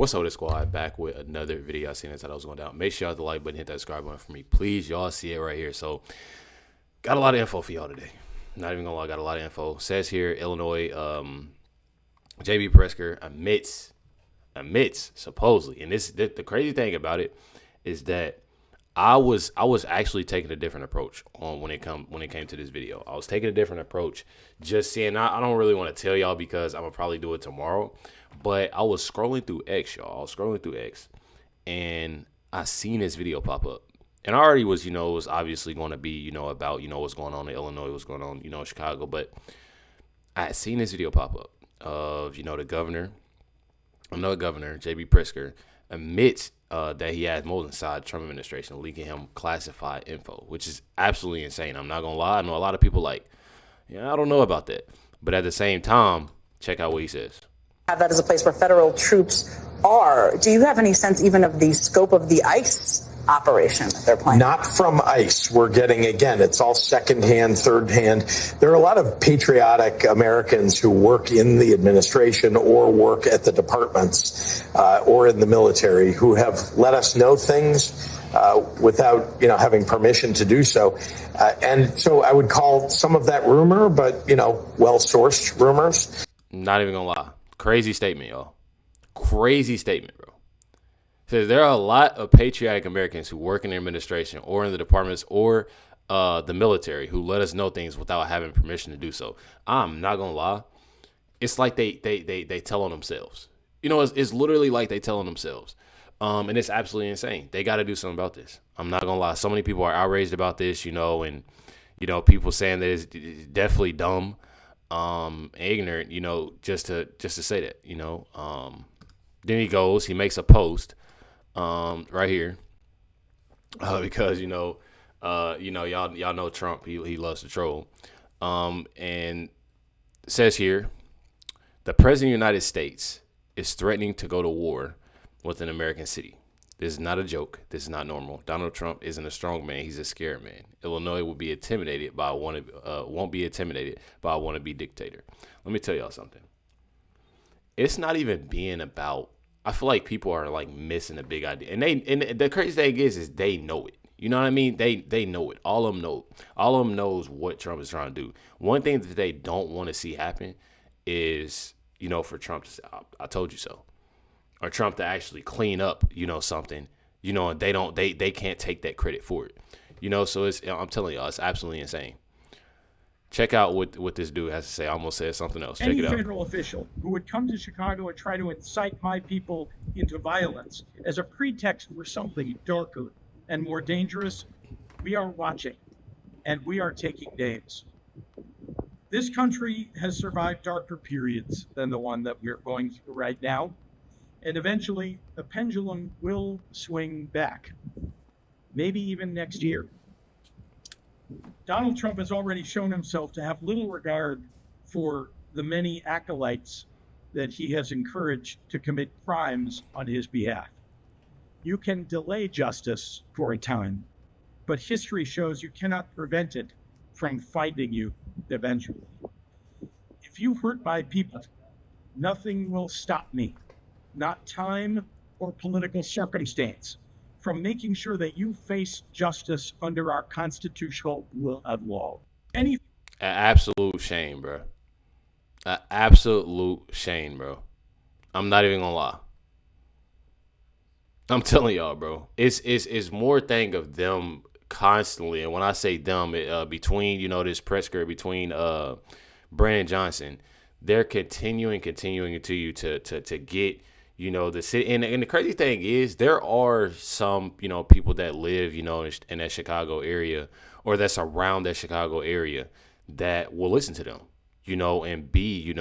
What's up, the squad? Back with another video. I seen this that I was going down. Make sure y'all hit the like button, hit that subscribe button for me, please. Y'all see it right here. So, got a lot of info for y'all today. Not even gonna lie, got a lot of info. Says here, Illinois, JB Pritzker admits supposedly, and the crazy thing about it is that I was actually taking a different approach on when it came to this video. I was taking a different approach, just saying I don't really want to tell y'all because I'm gonna probably do it tomorrow. But I was scrolling through X, y'all. I was scrolling through X, and I seen this video pop up. And I already was, it was obviously going to be, about, what's going on in Illinois, what's going on, in Chicago. But I had seen this video pop up of, the governor, another governor, JB Pritzker, admits that he had moles inside the Trump administration, leaking him classified info, which is absolutely insane. I'm not going to lie. I know a lot of people I don't know about that. But at the same time, check out what he says. Have that as a place where federal troops are. Do you have any sense even of the scope of the ICE operation that they're planning? Not from ICE. We're getting, again, it's all secondhand, third hand. There are a lot of patriotic Americans who work in the administration or work at the departments or in the military who have let us know things without, having permission to do so. And so I would call some of that rumor, but, well-sourced rumors. Not even gonna lie. Crazy statement, y'all. Crazy statement, bro. Says there are a lot of patriotic Americans who work in the administration or in the departments or the military who let us know things without having permission to do so. I'm not gonna lie. It's like they tell on themselves. It's literally like they tell on themselves. And it's absolutely insane. They got to do something about this. I'm not gonna lie. So many people are outraged about this, and people saying that it's definitely dumb. Ignorant, just to say that, then he makes a post, right here, because, y'all know Trump, he loves to troll, and it says here, the president of the United States is threatening to go to war with an American city. This is not a joke. This is not normal. Donald Trump isn't a strong man. He's a scared man. Illinois won't be intimidated by a wannabe dictator. Let me tell y'all something. It's not even being about. I feel like people are missing a big idea, and the crazy thing is they know it. You know what I mean? They know it. All of them know. All of them knows what Trump is trying to do. One thing that they don't want to see happen is for Trump to say, "I told you so." Or Trump to actually clean up, something, and they can't take that credit for it, So I'm telling y'all, it's absolutely insane. Check out what this dude has to say. I almost said something else. Check it out. Any federal official who would come to Chicago and try to incite my people into violence as a pretext for something darker and more dangerous, we are watching, and we are taking names. This country has survived darker periods than the one that we're going through right now. And eventually, the pendulum will swing back, maybe even next year. Donald Trump has already shown himself to have little regard for the many acolytes that he has encouraged to commit crimes on his behalf. You can delay justice for a time, but history shows you cannot prevent it from finding you eventually. If you hurt my people, nothing will stop me. Not time or political circumstance, from making sure that you face justice under our constitutional rule of law. An absolute shame, bro. An absolute shame, bro. I'm not even gonna lie. I'm telling y'all, bro. It's more thing of them constantly, and when I say them, between this Pritzker, between Brandon Johnson, they're continuing to get. The city, and the crazy thing is there are some, people that live, in that Chicago area or that's around that Chicago area that will listen to them, and be,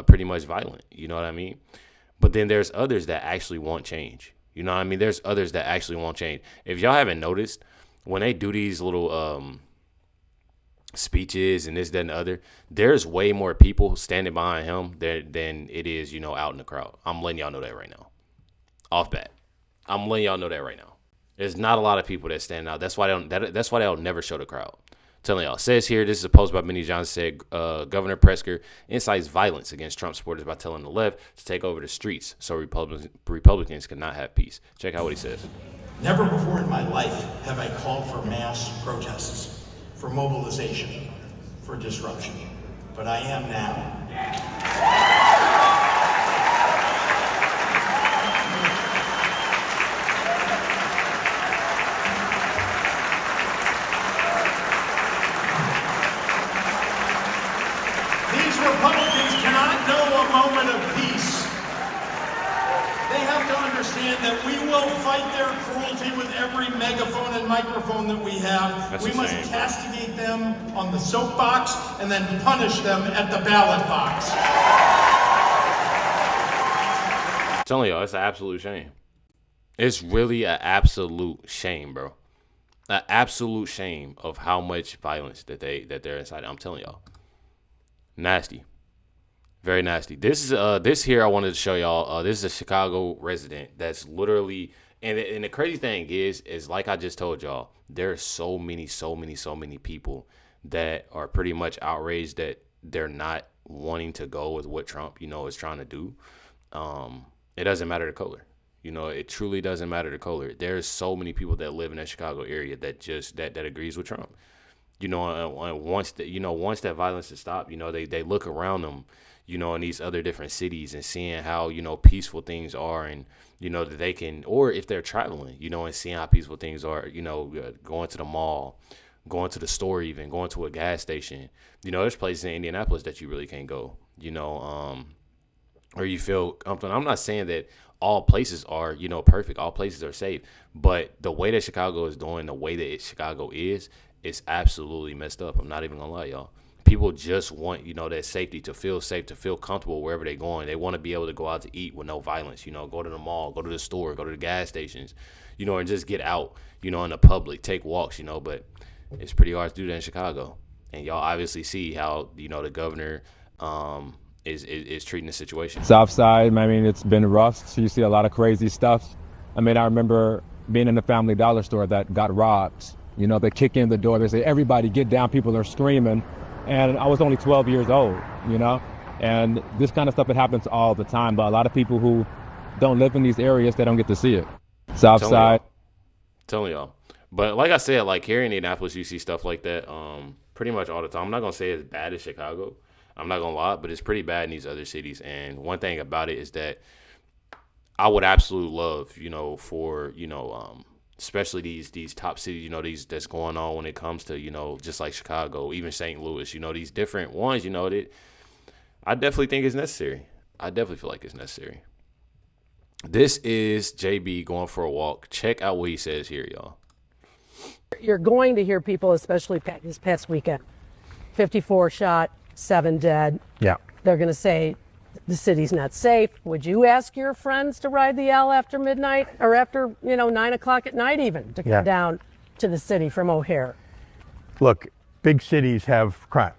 pretty much violent. You know what I mean? But then there's others that actually want change. You know what I mean? There's others that actually want change. If y'all haven't noticed, when they do these little, speeches and this, that, and the other, there's way more people standing behind him than it is, out in the crowd. I'm letting y'all know that right now. Off bat. I'm letting y'all know that right now. There's not a lot of people that stand out. That's why they'll never show the crowd. Telling y'all, says here, this is a post by Benny Johnson, said Governor Pritzker incites violence against Trump supporters by telling the left to take over the streets so Republicans cannot have peace. Check out what he says. Never before in my life have I called for mass protests, for mobilization, for disruption, but I am now. Republicans cannot know a moment of peace. They have to understand that we will fight their cruelty with every megaphone and microphone that we have. We must castigate them on the soapbox and then punish them at the ballot box. I'm telling y'all, it's an absolute shame. It's really an absolute shame, bro. An absolute shame of how much violence that they're inciting. I'm telling y'all. Nasty. Very nasty. This is this here I wanted to show y'all. This is a Chicago resident that's literally, and the crazy thing is like I just told y'all, there are so many people that are pretty much outraged that they're not wanting to go with what Trump, is trying to do. It doesn't matter the color. It truly doesn't matter the color. There's so many people that live in that Chicago area that just that agrees with Trump. Once that violence is stopped, they look around them, in these other different cities and seeing how, peaceful things are, and, that they can, or if they're traveling, and seeing how peaceful things are, going to the mall, going to the store, even going to a gas station, there's places in Indianapolis that you really can't go, or you feel comfortable. I'm not saying that all places are, perfect. All places are safe, but the way that Chicago is doing, the way that Chicago is, it's absolutely messed up. I'm not even gonna lie, y'all. People just want, that safety, to feel safe, to feel comfortable wherever they're going. They want to be able to go out to eat with no violence, go to the mall, go to the store, go to the gas stations, and just get out, in the public, take walks, but it's pretty hard to do that in Chicago. And y'all obviously see how, the governor is treating the situation. South Side, it's been rough. So you see a lot of crazy stuff. I remember being in the Family Dollar store that got robbed. They kick in the door, they say, everybody get down, people are screaming. And I was only 12 years old, and this kind of stuff, it happens all the time. But a lot of people who don't live in these areas, they don't get to see it. South Side. Telling y'all. But like I said, like here in Indianapolis, you see stuff like that pretty much all the time. I'm not going to say it's bad as Chicago. I'm not going to lie, but it's pretty bad in these other cities. And one thing about it is that I would absolutely love, for, especially these top cities, these that's going on when it comes to, just like Chicago, even St. Louis, these different ones, that I definitely think is necessary. I definitely feel like it's necessary. This is JB going for a walk. Check out what he says here, y'all. You're going to hear people, especially this past weekend, 54 shot, 7 dead. Yeah. They're going to say, the city's not safe. Would you ask your friends to ride the L after midnight, or after 9 o'clock at night even, to come down to the city from O'Hare? Look, big cities have crime.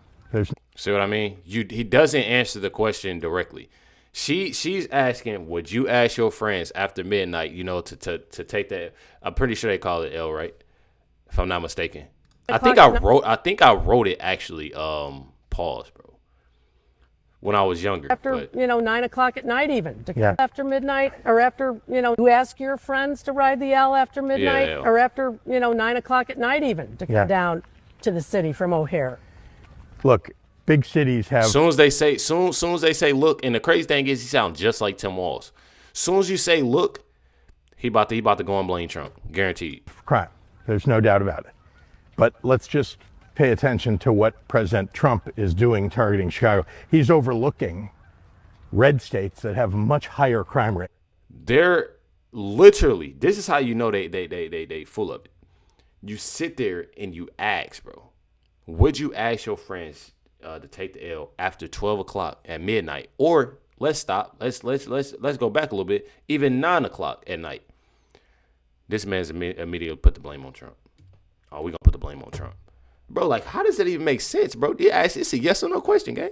See what I mean? He doesn't answer the question directly. She's asking, would you ask your friends after midnight, to take that? I'm pretty sure they call it L, right? If I'm not mistaken. I think I wrote it actually. Pause, bro. When I was younger. After, 9 o'clock at night even. After midnight, or after, you ask your friends to ride the L after midnight, or after, 9 o'clock at night even, to come down to the city from O'Hare. Look, big cities have... Soon as they say look, and the crazy thing is he sounds just like Tim Walz. Soon as you say look, he about to go and blame Trump. Guaranteed. Crime. There's no doubt about it. But let's just pay attention to what President Trump is doing targeting Chicago. He's overlooking red states that have a much higher crime rate. They're literally, this is how you know they full of it. You sit there and you ask, bro, would you ask your friends to take the L after 12 o'clock at midnight? Or let's stop. Let's go back a little bit. Even 9 o'clock at night. This man's immediately put the blame on Trump. Oh, we gonna put the blame on Trump. Bro, like, how does that even make sense, bro? It's a yes or no question, gang.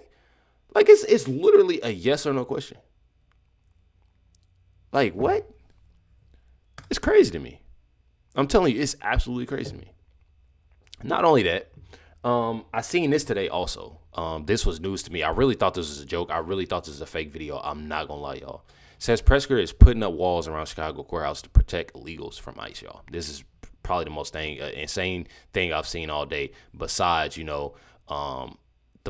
Like, it's literally a yes or no question. Like, what? It's crazy to me. I'm telling you, it's absolutely crazy to me. Not only that, I seen this today also. This was news to me. I really thought this was a joke. I really thought this was a fake video. I'm not gonna lie, y'all. It says Pritzker is putting up walls around Chicago Courthouse to protect illegals from ICE, y'all. This is probably the most insane thing I've seen all day, besides, the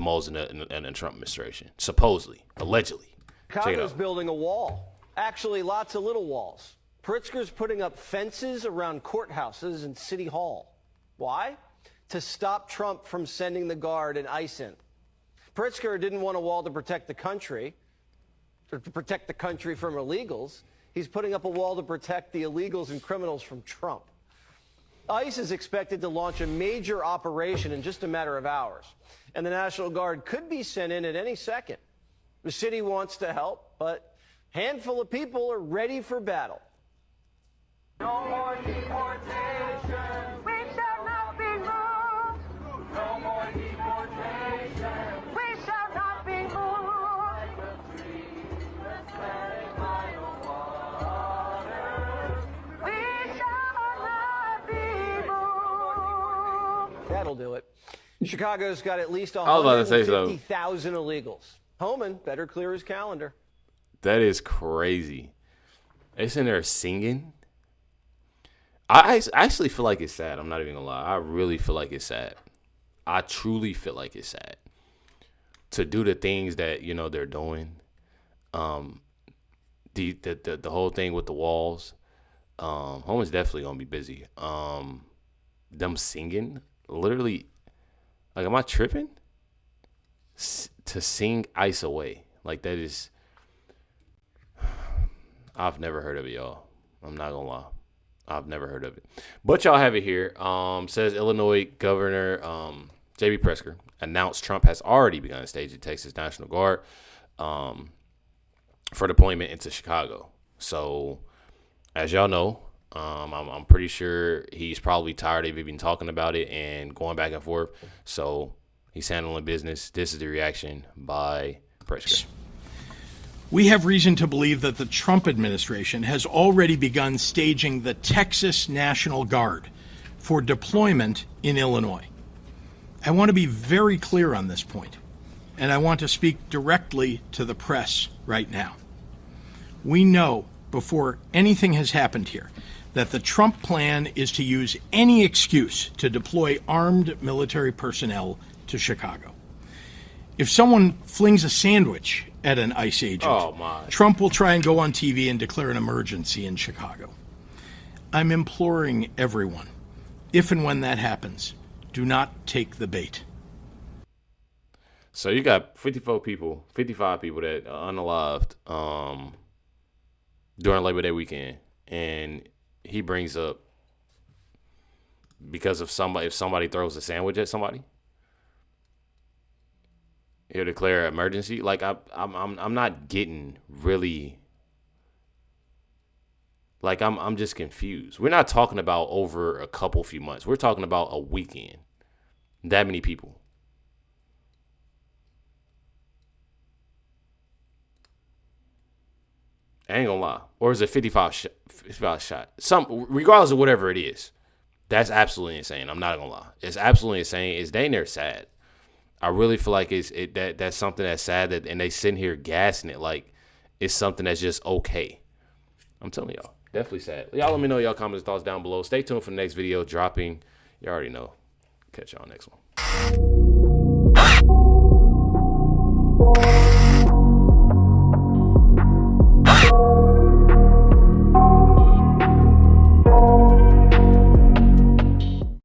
moles in the Trump administration. Supposedly, allegedly. Chicago's building a wall. Actually, lots of little walls. Pritzker's putting up fences around courthouses and City Hall. Why? To stop Trump from sending the Guard and ICE in. Pritzker didn't want a wall to protect the country, or to protect the country from illegals. He's putting up a wall to protect the illegals and criminals from Trump. ICE is expected to launch a major operation in just a matter of hours, and the National Guard could be sent in at any second. The city wants to help, but a handful of people are ready for battle. No more deportation. We shall not be moved. No more deportation. We shall not be moved. Like a tree that's planted by the water. We shall not be moved. That'll do it. Chicago's got at least I was about to say so. 150,000 illegals. Homan better clear his calendar. That is crazy. They sitting there singing. I actually feel like it's sad. I'm not even gonna lie. I really feel like it's sad. I truly feel like it's sad to do the things that they're doing. The whole thing with the walls. Homan's definitely gonna be busy. Them singing, literally. Like, am I tripping? To sing ICE away, like that is. I've never heard of it, y'all. I'm not gonna lie. I've never heard of it. But y'all have it here. Says Illinois Governor J.B. Pritzker announced Trump has already begun to stage the Texas National Guard for deployment into Chicago. So, as y'all know, I'm pretty sure he's probably tired of even talking about it and going back and forth. So, he's handling business. This is the reaction by Pritzker. We have reason to believe that the Trump administration has already begun staging the Texas National Guard for deployment in Illinois. I want to be very clear on this point, and I want to speak directly to the press right now. We know before anything has happened here that the Trump plan is to use any excuse to deploy armed military personnel to Chicago. If someone flings a sandwich at an ICE agent, Trump will try and go on TV and declare an emergency in Chicago. I'm imploring everyone, if and when that happens, do not take the bait. So you got 55 people that are unalived during Labor Day weekend, and he brings up because of if somebody throws a sandwich at somebody, he'll declare an emergency. Like I'm not getting really. Like I'm just confused. We're not talking about over a few months. We're talking about a weekend. That many people. I ain't gonna lie. Or is it 55 shot? Regardless of whatever it is. That's absolutely insane. I'm not gonna lie. It's absolutely insane. It's dang near sad. I really feel like that's something that's sad, and they sitting here gassing it like it's something that's just okay. I'm telling y'all, definitely sad. Y'all let me know y'all comments and thoughts down below. Stay tuned for the next video dropping. You already know. Catch y'all next one.